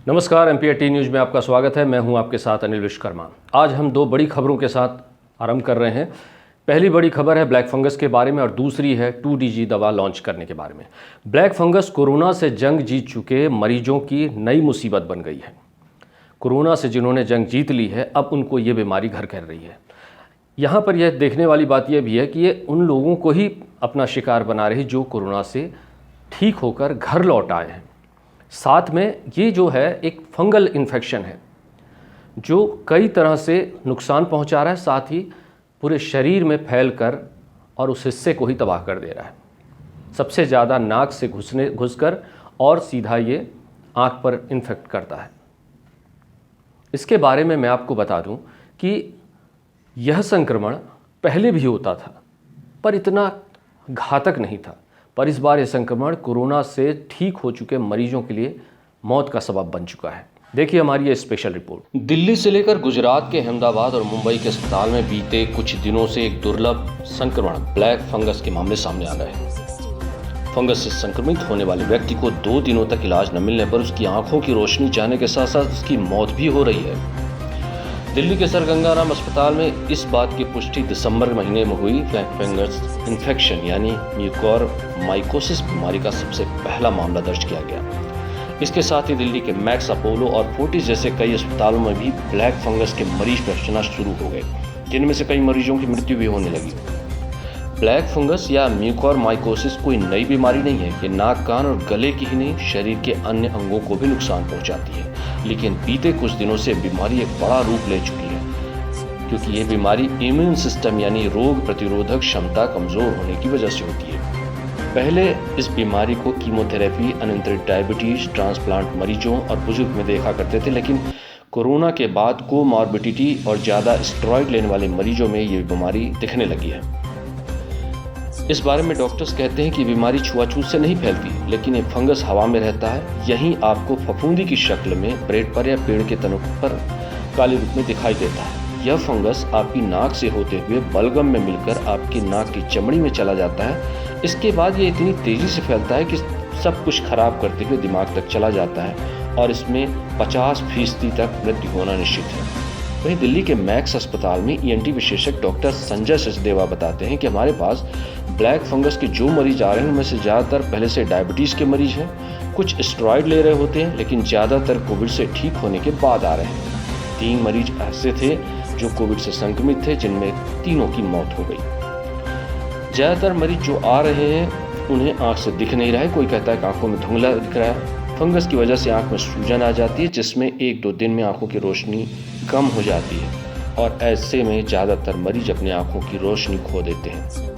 नमस्कार, MPR news में आपका स्वागत है। मैं हूं आपके साथ अनिल विश्वकर्मा। आज हम दो बड़ी खबरों के साथ आरंभ कर रहे हैं। पहली बड़ी खबर है ब्लैक फंगस के बारे में और दूसरी है 2DG दवा लॉन्च करने के बारे में। ब्लैक फंगस कोरोना से जंग जीत चुके मरीजों की नई मुसीबत बन गई है। कोरोना से जिन्होंने जंग जीत ली है, अब उनको ये बीमारी घर कर रही है। यहाँ पर यह देखने वाली बात यह भी है कि ये उन लोगों को ही अपना शिकार बना रही जो कोरोना से ठीक होकर घर लौट आए हैं। साथ में ये जो है एक फंगल इन्फेक्शन है जो कई तरह से नुकसान पहुंचा रहा है, साथ ही पूरे शरीर में फैलकर और उस हिस्से को ही तबाह कर दे रहा है। सबसे ज़्यादा नाक से घुसकर और सीधा ये आँख पर इन्फेक्ट करता है। इसके बारे में मैं आपको बता दूं कि यह संक्रमण पहले भी होता था पर इतना घातक नहीं था, पर इस बार यह संक्रमण कोरोना से ठीक हो चुके मरीजों के लिए मौत का सबब बन चुका है। देखिए हमारी ये स्पेशल रिपोर्ट। दिल्ली से लेकर गुजरात के अहमदाबाद और मुंबई के अस्पताल में बीते कुछ दिनों से एक दुर्लभ संक्रमण ब्लैक फंगस के मामले सामने आ गए हैं। फंगस से संक्रमित होने वाले व्यक्ति को 2 दिनों तक इलाज न मिलने पर उसकी आंखों की रोशनी जाने के साथ साथ उसकी मौत भी हो रही है। दिल्ली के सर गंगाराम अस्पताल में इस बात की पुष्टि दिसंबर महीने में हुई। ब्लैक फंगस इन्फेक्शन यानी म्यूकोरमाइकोसिस बीमारी का सबसे पहला मामला दर्ज किया गया। इसके साथ ही दिल्ली के मैक्स, अपोलो और फोर्टिस जैसे कई अस्पतालों में भी ब्लैक फंगस के मरीज पहुंचना शुरू हो गए, जिनमें से कई मरीजों की मृत्यु भी होने लगी। ब्लैक फंगस या म्यूकोरमाइकोसिस कोई नई बीमारी नहीं है। ये नाक, कान और गले की ही नहीं, शरीर के अन्य अंगों को भी नुकसान पहुंचाती है। लेकिन बीते कुछ दिनों से बीमारी एक बड़ा रूप ले चुकी है, क्योंकि ये बीमारी इम्यून सिस्टम यानी रोग प्रतिरोधक क्षमता कमजोर होने की वजह से होती है। पहले इस बीमारी को कीमोथेरेपी, अनियंत्रित डायबिटीज, ट्रांसप्लांट मरीजों और बुजुर्ग में देखा करते थे, लेकिन कोरोना के बाद कोमॉर्बिडिटी और ज़्यादा स्टेरॉइड लेने वाले मरीजों में ये बीमारी दिखने लगी है। इस बारे में डॉक्टर्स कहते हैं कि बीमारी छुआछूत से नहीं फैलती, लेकिन ये फंगस हवा में रहता है। यहीं आपको फफूंदी की शक्ल में ब्रेड पर या पेड़ के तनों पर काले रूप में दिखाई देता है। यह फंगस आपकी नाक से होते हुए बलगम में मिलकर आपकी नाक की चमड़ी में चला जाता है। इसके बाद ये इतनी तेजी से फैलता है कि सब कुछ खराब करते हुए दिमाग तक चला जाता है और इसमें 50% तक मृत्यु होना निश्चित है। वहीं दिल्ली के मैक्स अस्पताल में ENT विशेषज्ञ डॉक्टर संजय सचदेवा बताते हैं कि हमारे पास ब्लैक फंगस के जो मरीज आ रहे हैं उनमें से ज़्यादातर पहले से डायबिटीज़ के मरीज हैं। कुछ स्टेरॉइड ले रहे होते हैं, लेकिन ज़्यादातर कोविड से ठीक होने के बाद आ रहे हैं। 3 मरीज ऐसे थे जो कोविड से संक्रमित थे, जिनमें तीनों की मौत हो गई। ज़्यादातर मरीज जो आ रहे हैं उन्हें आँख से दिख नहीं रहा है। कोई कहता है कि आँखों में धुंधला दिख रहा है। फंगस की वजह से आँख में सूजन आ जाती है, जिसमें 1-2 दिन में आँखों की रोशनी कम हो जाती है और ऐसे में ज़्यादातर मरीज अपनी आँखों की रोशनी खो देते हैं।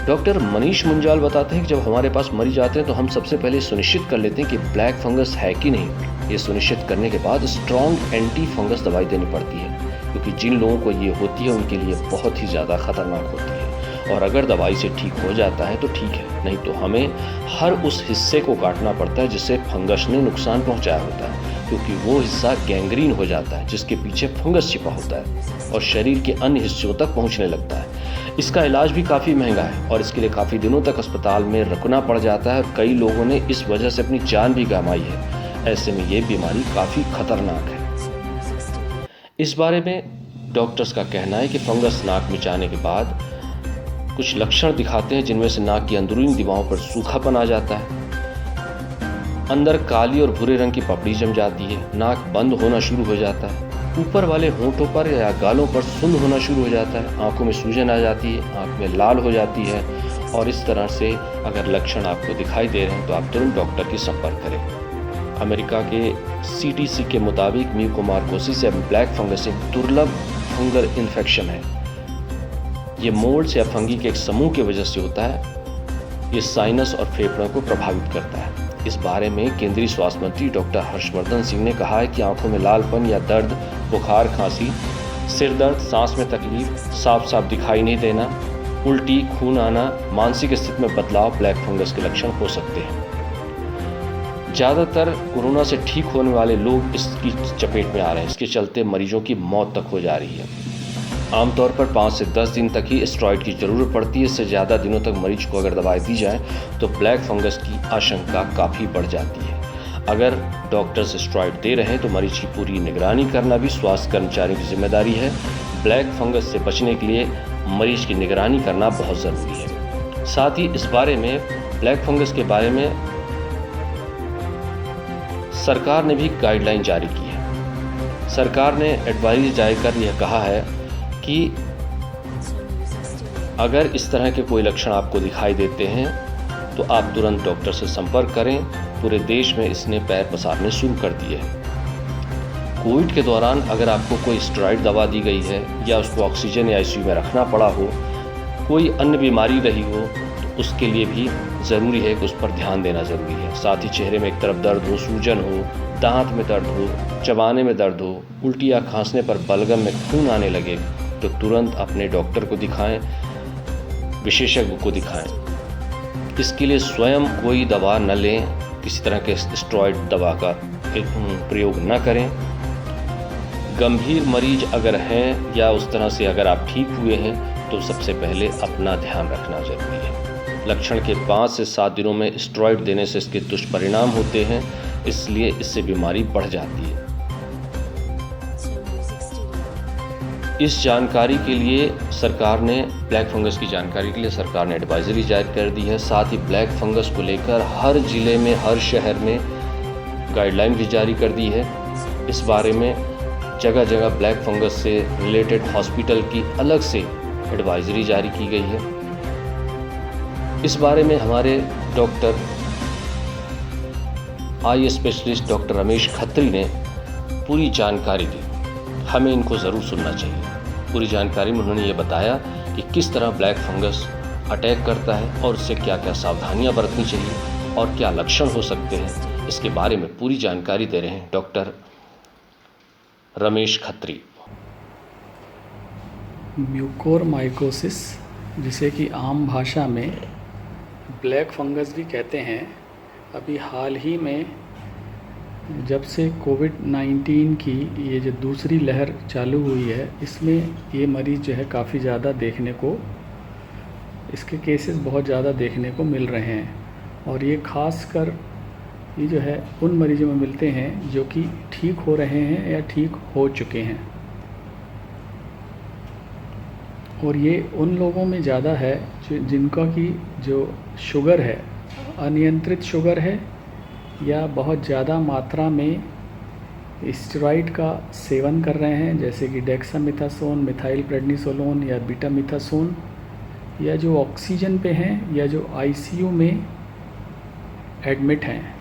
डॉक्टर मनीष मुंजाल बताते हैं कि जब हमारे पास मरीज आते हैं तो हम सबसे पहले सुनिश्चित कर लेते हैं कि ब्लैक फंगस है कि नहीं। ये सुनिश्चित करने के बाद स्ट्रॉन्ग एंटी फंगस दवाई देनी पड़ती है, क्योंकि जिन लोगों को ये होती है उनके लिए बहुत ही ज़्यादा खतरनाक होती है। और अगर दवाई से ठीक हो जाता है तो ठीक है, नहीं तो हमें हर उस हिस्से को काटना पड़ता है जिससे फंगस ने नुकसान पहुंचाया होता है, क्योंकि वो हिस्सा गैंग्रीन हो जाता है जिसके पीछे फंगस छिपा होता है और शरीर के अन्य हिस्सों तक पहुंचने लगता है। इसका इलाज भी काफ़ी महंगा है और इसके लिए काफ़ी दिनों तक अस्पताल में रुकना पड़ जाता है और कई लोगों ने इस वजह से अपनी जान भी गंवाई है। ऐसे में ये बीमारी काफ़ी खतरनाक है। इस बारे में डॉक्टर्स का कहना है कि फंगस नाक में जाने के बाद कुछ लक्षण दिखाते हैं, जिनमें से नाक की अंदरूनी दीवारों पर सूखापन आ जाता है, अंदर काली और भूरे रंग की पपड़ी जम जाती है, नाक बंद होना शुरू हो जाता है, ऊपर वाले होंठों पर या गालों पर सुन्न होना शुरू हो जाता है, आंखों में सूजन आ जाती है, आंख में लाल हो जाती है। और इस तरह से अगर लक्षण आपको दिखाई दे रहे हैं तो आप तुरंत डॉक्टर की संपर्क करें। अमेरिका के CDC के मुताबिक म्यूकोरमाइकोसिस या ब्लैक फंगस एक दुर्लभ फंगल इन्फेक्शन है। ये मोल्ड्स या फंगी के एक समूह की वजह से होता है। ये साइनस और फेफड़ों को प्रभावित करता है। इस बारे में केंद्रीय स्वास्थ्य मंत्री डॉक्टर हर्षवर्धन सिंह ने कहा है कि आंखों में लालपन या दर्द, बुखार, खांसी, सिर दर्द, सांस में तकलीफ, साफ साफ दिखाई नहीं देना, उल्टी, खून आना, मानसिक स्थिति में बदलाव ब्लैक फंगस के लक्षण हो सकते हैं। ज़्यादातर कोरोना से ठीक होने वाले लोग इसकी चपेट में आ रहे हैं। इसके चलते मरीजों की मौत तक हो जा रही है। आमतौर पर 5 से 10 दिन तक ही स्टेरॉइड की ज़रूरत पड़ती है। इससे ज़्यादा दिनों तक मरीज को अगर दवाई दी जाए तो ब्लैक फंगस की आशंका काफ़ी बढ़ जाती है। अगर डॉक्टर्स स्टेरॉइड दे रहे हैं तो मरीज की पूरी निगरानी करना भी स्वास्थ्य कर्मचारियों की जिम्मेदारी है। ब्लैक फंगस से बचने के लिए मरीज की निगरानी करना बहुत ज़रूरी है। साथ ही इस बारे में ब्लैक फंगस के बारे में सरकार ने भी गाइडलाइन जारी की है। सरकार ने एडवाइस जारी कर यह कहा है कि अगर इस तरह के कोई लक्षण आपको दिखाई देते हैं तो आप तुरंत डॉक्टर से संपर्क करें। पूरे देश में इसने पैर पसारने शुरू कर दिए हैं। कोविड के दौरान अगर आपको कोई स्टेरॉइड दवा दी गई है या उसको ऑक्सीजन या आईसीयू में रखना पड़ा हो, कोई अन्य बीमारी रही हो, तो उसके लिए भी ज़रूरी है कि उस पर ध्यान देना ज़रूरी है। साथ ही चेहरे में एक तरफ दर्द हो, सूजन हो, दांत में दर्द हो, चबाने में दर्द हो, उल्टी या खांसने पर बलगम में खून आने लगे तो तुरंत अपने डॉक्टर को दिखाएं, विशेषज्ञ को दिखाएं। इसके लिए स्वयं कोई दवा न लें, किसी तरह के स्टेरॉइड दवा का प्रयोग न करें। गंभीर मरीज अगर हैं या उस तरह से अगर आप ठीक हुए हैं तो सबसे पहले अपना ध्यान रखना जरूरी है। लक्षण के 5 से 7 दिनों में स्टेरॉइड देने से इसके दुष्परिणाम होते हैं, इसलिए इससे बीमारी बढ़ जाती है। इस जानकारी के लिए सरकार ने ब्लैक फंगस की जानकारी के लिए सरकार ने एडवाइजरी जारी कर दी है। साथ ही ब्लैक फंगस को लेकर हर जिले में, हर शहर में गाइडलाइन भी जारी कर दी है। इस बारे में जगह जगह ब्लैक फंगस से रिलेटेड हॉस्पिटल की अलग से एडवाइजरी जारी की गई है। इस बारे में हमारे doctor eye specialist doctor Ramesh Khatri ने पूरी जानकारी दी। हमें इनको ज़रूर सुनना चाहिए। पूरी जानकारी में उन्होंने ये बताया कि किस तरह ब्लैक फंगस अटैक करता है और उससे क्या क्या सावधानियां बरतनी चाहिए और क्या लक्षण हो सकते हैं। इसके बारे में पूरी जानकारी दे रहे हैं डॉक्टर रमेश खत्री। म्यूकोरमाइकोसिस, जिसे कि आम भाषा में ब्लैक फंगस भी कहते हैं, अभी हाल ही में जब से कोविड-19 की ये जो दूसरी लहर चालू हुई है, इसमें ये मरीज़ जो है काफ़ी ज़्यादा देखने को, इसके केसेस बहुत ज़्यादा देखने को मिल रहे हैं। और ये ख़ासकर ये जो है उन मरीजों में मिलते हैं जो कि ठीक हो रहे हैं या ठीक हो चुके हैं। और ये उन लोगों में ज़्यादा है जिनका कि जो शुगर है, अनियंत्रित शुगर है या बहुत ज़्यादा मात्रा में स्टेरॉइड का सेवन कर रहे हैं, जैसे कि डेक्सामेथासोन, मिथाइल प्रेडनिसोलोन या बीटामिथासोन, या जो ऑक्सीजन पे हैं या जो आईसीयू में एडमिट हैं,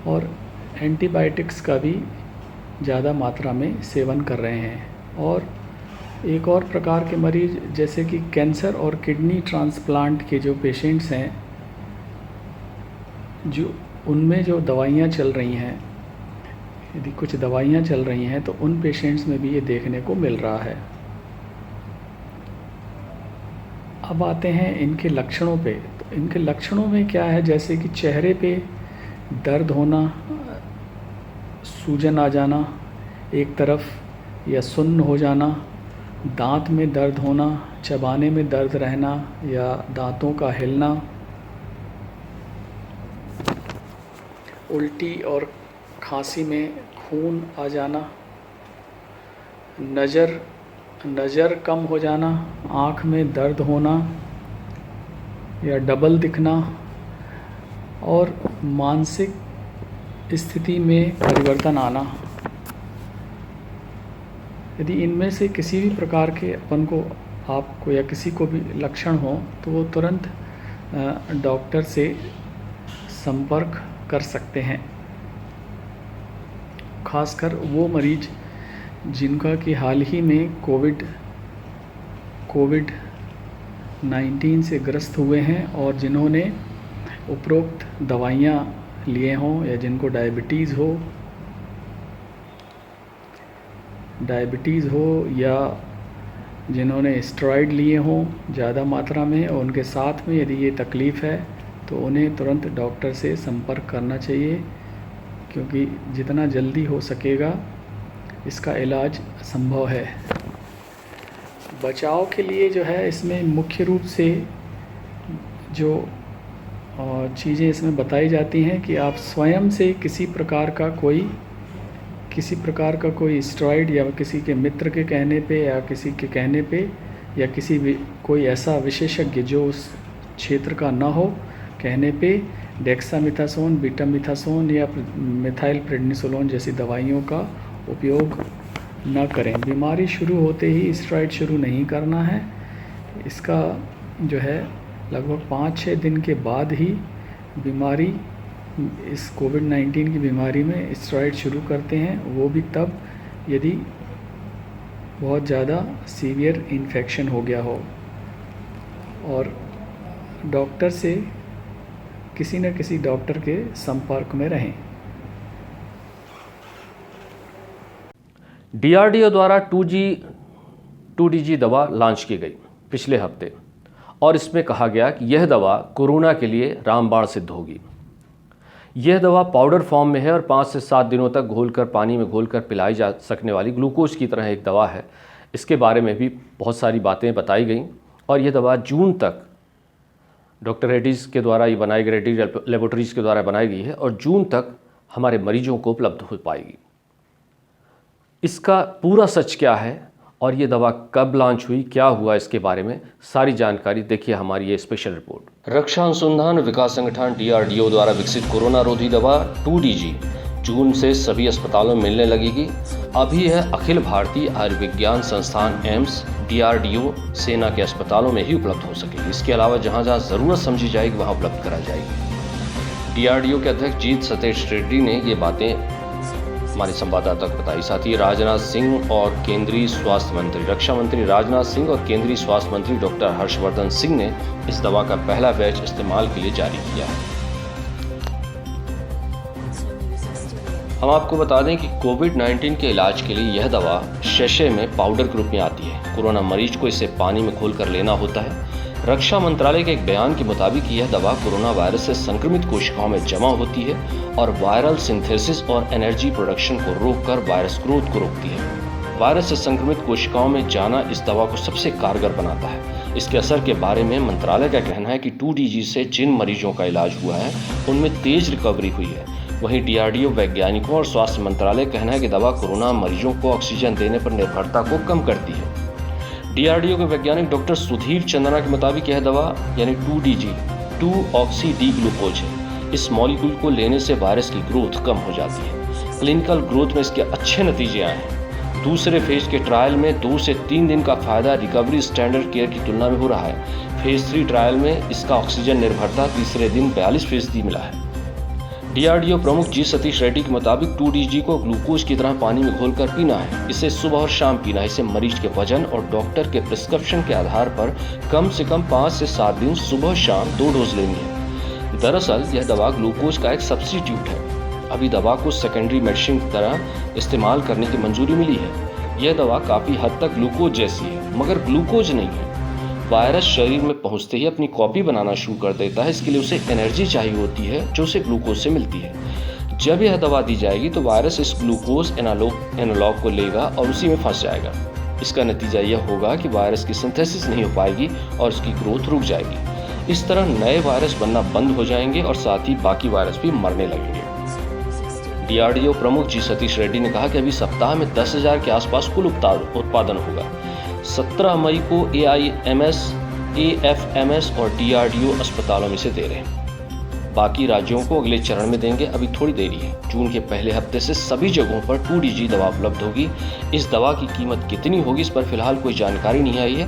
और एंटीबायोटिक्स का भी ज़्यादा मात्रा में सेवन कर रहे हैं। और एक और प्रकार के मरीज़ जैसे कि कैंसर और किडनी ट्रांसप्लांट के जो पेशेंट्स हैं, जो उनमें जो दवाइयाँ चल रही हैं, यदि कुछ दवाइयाँ चल रही हैं तो उन पेशेंट्स में भी ये देखने को मिल रहा है। अब आते हैं इनके लक्षणों पे। तो इनके लक्षणों में क्या है, जैसे कि चेहरे पे दर्द होना, सूजन आ जाना एक तरफ या सुन्न हो जाना, दांत में दर्द होना, चबाने में दर्द रहना या दांतों का हिलना, उल्टी और खांसी में खून आ जाना, नज़र कम हो जाना, आँख में दर्द होना या डबल दिखना, और मानसिक स्थिति में परिवर्तन आना। यदि इनमें से किसी भी प्रकार के आपको या किसी को भी लक्षण हो तो वो तुरंत डॉक्टर से संपर्क कर सकते हैं। खासकर वो मरीज जिनका कि हाल ही में कोविड-19 से ग्रस्त हुए हैं और जिन्होंने उपरोक्त दवाइयाँ लिए हों, या जिनको डायबिटीज़ हो या जिन्होंने स्टेरॉइड लिए हों ज़्यादा मात्रा में, और उनके साथ में यदि ये तकलीफ़ है तो उन्हें तुरंत डॉक्टर से संपर्क करना चाहिए, क्योंकि जितना जल्दी हो सकेगा इसका इलाज संभव है। बचाव के लिए जो है इसमें मुख्य रूप से जो और चीज़ें इसमें बताई जाती हैं कि आप स्वयं से किसी प्रकार का कोई स्टेरॉइड या किसी के मित्र के कहने पे या किसी के कहने पे या कोई ऐसा विशेषज्ञ जो उस क्षेत्र का ना हो कहने पे डेक्सामेथासोन, बीटामेथासोन या मिथाइल प्रेडनिसोलोन जैसी दवाइयों का उपयोग न करें। बीमारी शुरू होते ही स्टेरॉइड शुरू नहीं करना है। इसका जो है लगभग 5-6 दिन के बाद ही बीमारी, इस कोविड-19 की बीमारी में स्टेरॉइड शुरू करते हैं, वो भी तब यदि बहुत ज़्यादा सीवियर इन्फेक्शन हो गया हो। और डॉक्टर से किसी न किसी डॉक्टर के संपर्क में रहें। DRDO द्वारा 2DG दवा लॉन्च की गई पिछले हफ्ते और इसमें कहा गया कि यह दवा कोरोना के लिए रामबाण सिद्ध होगी। यह दवा पाउडर फॉर्म में है और 5 से 7 दिनों तक घोलकर पानी में घोलकर पिलाई जा सकने वाली ग्लूकोज की तरह एक दवा है। इसके बारे में भी बहुत सारी बातें बताई गई और यह दवा जून तक डॉक्टर रेड्डीज़ के द्वारा ये बनाई गई, रेड्डी लेबोरेटरीज़ के द्वारा बनाई गई है और जून तक हमारे मरीजों को उपलब्ध हो पाएगी। इसका पूरा सच क्या है और ये दवा कब लॉन्च हुई, क्या हुआ, इसके बारे में सारी जानकारी देखिए हमारी ये स्पेशल रिपोर्ट। रक्षा अनुसंधान विकास संगठन DRDO द्वारा विकसित कोरोना रोधी दवा 2DG जून से सभी अस्पतालों में मिलने लगेगी। अभी यह अखिल भारतीय आयुर्विज्ञान संस्थान एम्स, DRDO, सेना के अस्पतालों में ही उपलब्ध हो सकेगी। इसके अलावा जहां जहां ज़रूरत समझी जाएगी वहां उपलब्ध करा जाएगी। DRDO के अध्यक्ष जीत सतीश रेड्डी ने ये बातें हमारे संवाददाता को बताई। साथ ही राजनाथ सिंह और केंद्रीय स्वास्थ्य मंत्री, रक्षा मंत्री राजनाथ सिंह और केंद्रीय स्वास्थ्य मंत्री डॉक्टर हर्षवर्धन सिंह ने इस दवा का पहला बैच इस्तेमाल के लिए जारी किया है। हम आपको बता दें कि कोविड-19 के इलाज के लिए यह दवा शैशे में पाउडर के रूप में आती है। कोरोना मरीज को इसे पानी में घोलकर लेना होता है। रक्षा मंत्रालय के एक बयान के मुताबिक यह दवा कोरोना वायरस से संक्रमित कोशिकाओं में जमा होती है और वायरल सिंथेसिस और एनर्जी प्रोडक्शन को रोककर वायरस ग्रोथ को रोकती है। वायरस से संक्रमित कोशिकाओं में जाना इस दवा को सबसे कारगर बनाता है। इसके असर के बारे में मंत्रालय का कहना है कि 2DG से जिन मरीजों का इलाज हुआ है उनमें तेज रिकवरी हुई है। वहीं DRDO वैज्ञानिकों और स्वास्थ्य मंत्रालय कहना है कि दवा कोरोना मरीजों को ऑक्सीजन देने पर निर्भरता को कम करती है। DRDO के वैज्ञानिक डॉक्टर सुधीर चंद्रा के मुताबिक यह दवा यानी 2DG 2-ऑक्सी-डी ग्लूकोज है। इस मॉलिक्यूल को लेने से वायरस की ग्रोथ कम हो जाती है। क्लिनिकल ग्रोथ में इसके अच्छे नतीजे आए हैं। दूसरे फेज के ट्रायल में 2 से 3 दिन का फायदा रिकवरी स्टैंडर्ड केयर की तुलना में हो रहा है। फेज 3 ट्रायल में इसका ऑक्सीजन निर्भरता तीसरे दिन 42% मिला है। DRDO प्रमुख जी सतीश रेड्डी के मुताबिक 2DG को ग्लूकोज की तरह पानी में घोलकर पीना है। इसे सुबह और शाम पीना है। इसे मरीज के वजन और डॉक्टर के प्रिस्क्रिप्शन के आधार पर कम से कम 5 से 7 दिन सुबह शाम 2 डोज लेनी है। दरअसल यह दवा ग्लूकोज का एक सब्स्टिट्यूट है। अभी दवा को सेकेंडरी मेडिसिन की तरह इस्तेमाल करने की मंजूरी मिली है। यह दवा काफ़ी हद तक ग्लूकोज जैसी है मगर ग्लूकोज नहीं है। वायरस शरीर में पहुंचते ही अपनी कॉपी बनाना शुरू कर देता है। इसके लिए उसे एनर्जी चाहिए होती है जो उसे ग्लूकोज से मिलती है। जब यह दवा दी जाएगी तो वायरस इस ग्लूकोज एनालॉग को लेगा और उसी में फंस जाएगा। इसका नतीजा यह होगा कि वायरस की सिंथेसिस नहीं हो पाएगी और इसकी ग्रोथ रुक जाएगी। इस तरह नए वायरस बनना बंद हो जाएंगे और साथ ही बाकी वायरस भी मरने लगेंगे। DRDO प्रमुख जी सतीश रेड्डी ने कहा कि अभी सप्ताह में 10,000 के आसपास कुल उत्पादन होगा। 17 मई को AIMS, AFMS और DRDO अस्पतालों में से दे रहे हैं। बाकी राज्यों को अगले चरण में देंगे। अभी थोड़ी देरी है। जून के पहले हफ्ते से सभी जगहों पर 2DG दवा उपलब्ध होगी। इस दवा की कीमत कितनी होगी इस पर फिलहाल कोई जानकारी नहीं आई है।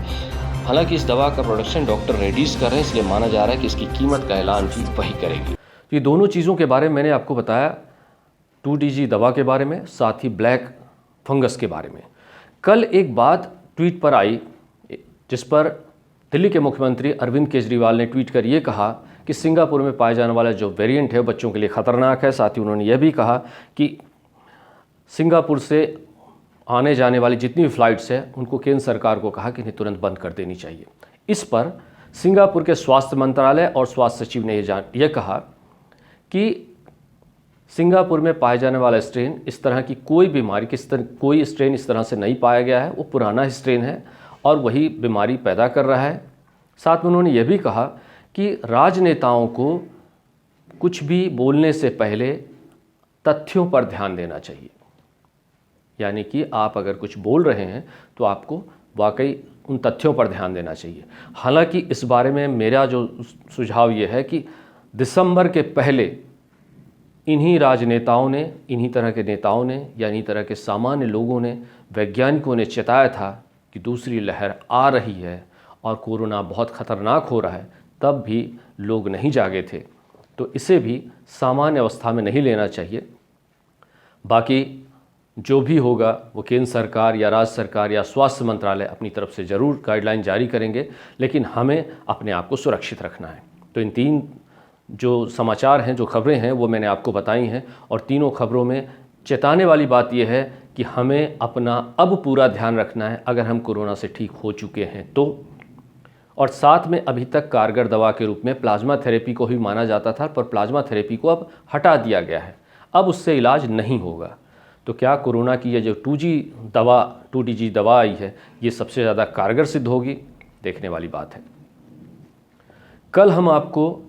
हालांकि इस दवा का प्रोडक्शन डॉक्टर रेड्डीज कर रहे हैं, इसलिए माना जा रहा है कि इसकी कीमत का ऐलान भी वही करेगी। ये दोनों चीज़ों के बारे में मैंने आपको बताया, 2DG दवा के बारे में, साथ ही ब्लैक फंगस के बारे में। कल एक बात ट्वीट पर आई जिस पर दिल्ली के मुख्यमंत्री अरविंद केजरीवाल ने ट्वीट कर ये कहा कि सिंगापुर में पाया जाने वाला जो वेरिएंट है बच्चों के लिए ख़तरनाक है। साथ ही उन्होंने यह भी कहा कि सिंगापुर से आने जाने वाली जितनी भी फ़्लाइट्स हैं उनको केंद्र सरकार को कहा कि इन्हें तुरंत बंद कर देनी चाहिए। इस पर सिंगापुर के स्वास्थ्य मंत्रालय और स्वास्थ्य सचिव ने यह कहा कि सिंगापुर में पाए जाने वाला स्ट्रेन इस तरह की कोई बीमारी कोई स्ट्रेन इस तरह से नहीं पाया गया है। वो पुराना स्ट्रेन है और वही बीमारी पैदा कर रहा है। साथ में उन्होंने यह भी कहा कि राजनेताओं को कुछ भी बोलने से पहले तथ्यों पर ध्यान देना चाहिए। यानी कि आप अगर कुछ बोल रहे हैं तो आपको वाकई उन तथ्यों पर ध्यान देना चाहिए। हालांकि इस बारे में मेरा जो सुझाव ये है कि दिसंबर के पहले इन्हीं राजनेताओं ने, इन्हीं तरह के नेताओं ने या इन्हीं तरह के सामान्य लोगों ने, वैज्ञानिकों ने चेताया था कि दूसरी लहर आ रही है और कोरोना बहुत ख़तरनाक हो रहा है, तब भी लोग नहीं जागे थे। तो इसे भी सामान्य अवस्था में नहीं लेना चाहिए। बाकी जो भी होगा वो केंद्र सरकार या राज्य सरकार या स्वास्थ्य मंत्रालय अपनी तरफ से ज़रूर गाइडलाइन जारी करेंगे, लेकिन हमें अपने आप को सुरक्षित रखना है। तो इन 3 जो समाचार हैं, जो खबरें हैं, वो मैंने आपको बताई हैं और तीनों खबरों में चेताने वाली बात यह है कि हमें अपना अब पूरा ध्यान रखना है अगर हम कोरोना से ठीक हो चुके हैं तो। और साथ में अभी तक कारगर दवा के रूप में प्लाज्मा थेरेपी को ही माना जाता था, पर प्लाज्मा थेरेपी को अब हटा दिया गया है, अब उससे इलाज नहीं होगा। तो क्या कोरोना की ये जो 2DG दवा आई है, ये सबसे ज़्यादा कारगर सिद्ध होगी? देखने वाली बात है। कल हम आपको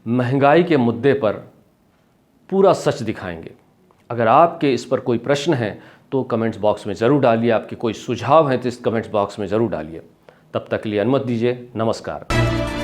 महंगाई के मुद्दे पर पूरा सच दिखाएंगे। अगर आपके इस पर कोई प्रश्न है तो कमेंट्स बॉक्स में ज़रूर डालिए, आपके कोई सुझाव हैं तो इस कमेंट्स बॉक्स में ज़रूर डालिए। तब तक के लिए अनुमति दीजिए। नमस्कार।